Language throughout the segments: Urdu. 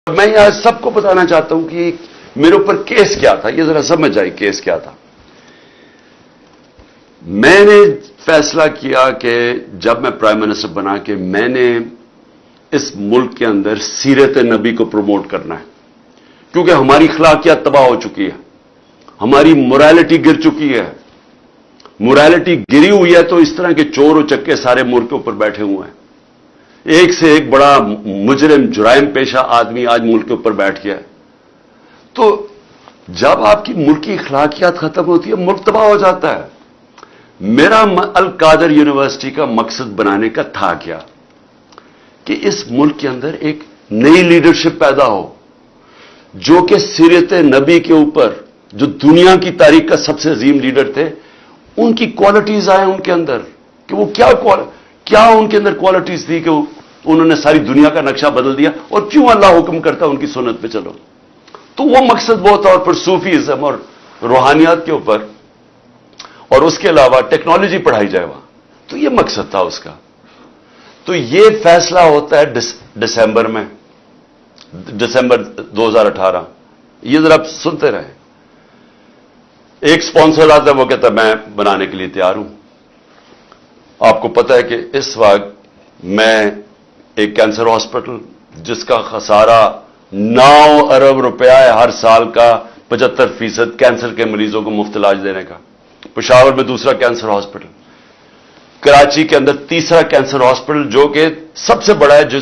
میں یہاں سب کو بتانا چاہتا ہوں کہ میرے اوپر کیس کیا تھا، یہ ذرا سمجھ آئے کیس کیا تھا۔ میں نے فیصلہ کیا کہ جب میں پرائم منسٹر بنا کہ میں نے اس ملک کے اندر سیرت نبی کو پروموٹ کرنا ہے، کیونکہ ہماری اخلاقیات تباہ ہو چکی ہے، ہماری مورالٹی گر چکی ہے۔ مورالٹی گری ہوئی ہے تو اس طرح کے چور و چکے سارے ملک کے اوپر بیٹھے ہوئے ہیں، ایک سے ایک بڑا مجرم جرائم پیشہ آدمی آج ملک کے اوپر بیٹھ گیا ہے۔ تو جب آپ کی ملک کی اخلاقیات ختم ہوتی ہے ملک تباہ ہو جاتا ہے۔ میرا القادر یونیورسٹی کا مقصد بنانے کا تھا کیا کہ اس ملک کے اندر ایک نئی لیڈرشپ پیدا ہو جو کہ سیرت نبی کے اوپر، جو دنیا کی تاریخ کا سب سے عظیم لیڈر تھے، ان کی کوالٹیز آئیں ان کے اندر، کہ وہ کیا ان کے اندر کوالٹیز تھی کہ انہوں نے ساری دنیا کا نقشہ بدل دیا، اور کیوں اللہ حکم کرتا ان کی سنت پہ چلو۔ تو وہ مقصد وہ تھا، اور پھر صوفیزم اور روحانیات کے اوپر، اور اس کے علاوہ ٹیکنالوجی پڑھائی جائے وہاں، تو یہ مقصد تھا اس کا۔ تو یہ فیصلہ ہوتا ہے دسمبر 2018۔ یہ ذرا آپ سنتے رہیں۔ ایک سپانسر آتا ہے، وہ کہتا ہے میں بنانے کے لیے تیار ہوں۔ آپ کو پتا ہے کہ اس وقت میں ایک کینسر ہاسپٹل جس کا خسارہ 9 ارب روپیہ ہے ہر سال کا، 75% کینسر کے مریضوں کو مفت علاج دینے کا، پشاور میں دوسرا کینسر ہاسپٹل، کراچی کے اندر تیسرا کینسر ہاسپٹل جو کہ سب سے بڑا ہے، جو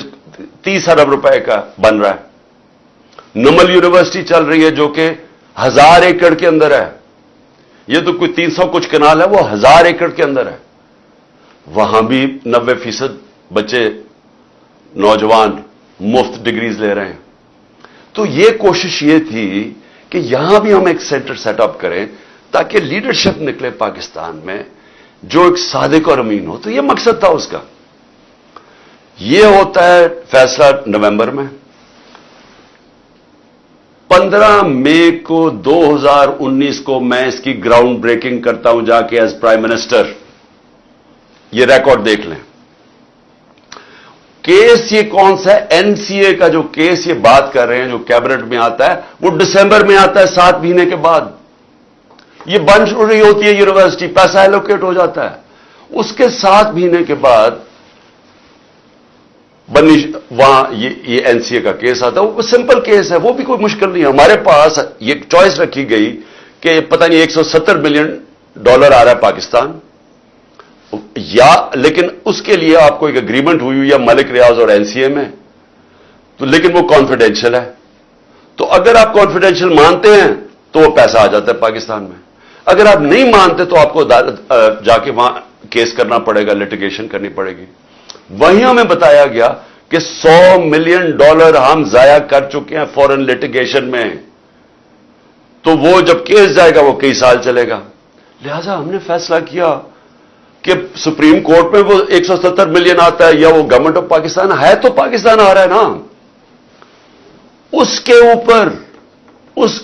30 ارب روپے کا بن رہا ہے۔ نمل یونیورسٹی چل رہی ہے جو کہ 1000 ایکڑ کے اندر ہے، یہ تو کوئی 300 کچھ کنال ہے، وہ 1000 ایکڑ کے اندر ہے۔ وہاں بھی 90% بچے نوجوان مفت ڈگریز لے رہے ہیں۔ تو یہ کوشش یہ تھی کہ یہاں بھی ہم ایک سینٹر سیٹ اپ کریں تاکہ لیڈرشپ نکلے پاکستان میں جو ایک صادق اور امین ہو۔ تو یہ مقصد تھا اس کا۔ یہ ہوتا ہے فیصلہ نومبر میں۔ 15 مئی کو 2019 کو میں اس کی گراؤنڈ بریکنگ کرتا ہوں جا کے ایز پرائم منسٹر۔ یہ ریکارڈ دیکھ لیں۔ کیس یہ کون سا ہے؟ این سی اے کا جو کیس یہ بات کر رہے ہیں جو کیبنٹ میں آتا ہے وہ دسمبر میں آتا ہے، 7 مہینے کے بعد۔ یہ بن رہی ہوتی ہے یونیورسٹی، پیسہ ایلوکیٹ ہو جاتا ہے، اس کے 7 مہینے کے بعد وہاں یہ این سی اے کا کیس آتا ہے۔ وہ سمپل کیس ہے، وہ بھی کوئی مشکل نہیں ہے۔ ہمارے پاس یہ چوائس رکھی گئی کہ پتہ نہیں $170 ملین آ رہا ہے پاکستان، لیکن اس کے لیے آپ کو ایک اگریمنٹ ہوئی یا ملک ریاض اور این سی اے میں، تو لیکن وہ کانفیڈینشیل ہے۔ تو اگر آپ کانفیڈینشیل مانتے ہیں تو وہ پیسہ آ جاتا ہے پاکستان میں، اگر آپ نہیں مانتے تو آپ کو جا کے وہاں کیس کرنا پڑے گا، لٹیگیشن کرنی پڑے گی۔ وہیں ہمیں بتایا گیا کہ $100 ملین ہم ضائع کر چکے ہیں فورن لٹیگیشن میں، تو وہ جب کیس جائے گا وہ کئی سال چلے گا۔ لہذا ہم نے فیصلہ کیا کہ سپریم کورٹ میں وہ 170 ملین آتا ہے یا وہ گورنمنٹ آف پاکستان ہے، تو پاکستان آ رہا ہے نا، اس کے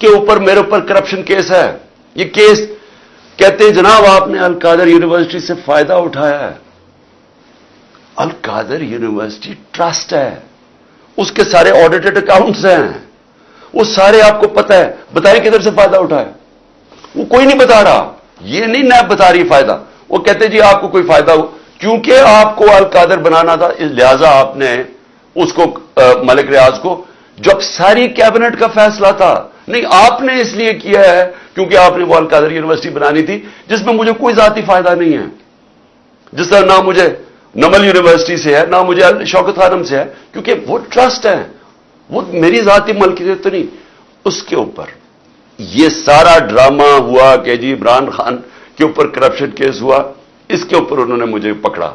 اوپر میرے اوپر کرپشن کیس ہے۔ یہ کیس کہتے ہیں جناب آپ نے القادر یونیورسٹی سے فائدہ اٹھایا ہے۔ القادر یونیورسٹی ٹرسٹ ہے، اس کے سارے آڈیٹڈ اکاؤنٹس ہیں، وہ سارے آپ کو پتہ ہے۔ بتائیں کدھر سے فائدہ اٹھایا؟ وہ کوئی نہیں بتا رہا، یہ نہیں نیب بتا رہی فائدہ۔ وہ کہتے جی آپ کو کوئی فائدہ ہو، کیونکہ آپ کو القادر بنانا تھا لہذا آپ نے اس کو ملک ریاض کو، جب ساری کیبنٹ کا فیصلہ تھا، نہیں آپ نے اس لیے کیا ہے کیونکہ آپ نے وہ القادر یونیورسٹی بنانی تھی جس میں مجھے کوئی ذاتی فائدہ نہیں ہے، جس طرح نہ مجھے نمل یونیورسٹی سے ہے نہ مجھے شوکت خانم سے ہے، کیونکہ وہ ٹرسٹ ہے، وہ میری ذاتی ملکیت تو نہیں۔ اس کے اوپر یہ سارا ڈرامہ ہوا کہ جی عمران خان کے اوپر کرپشن کیس ہوا، اس کے اوپر انہوں نے مجھے پکڑا۔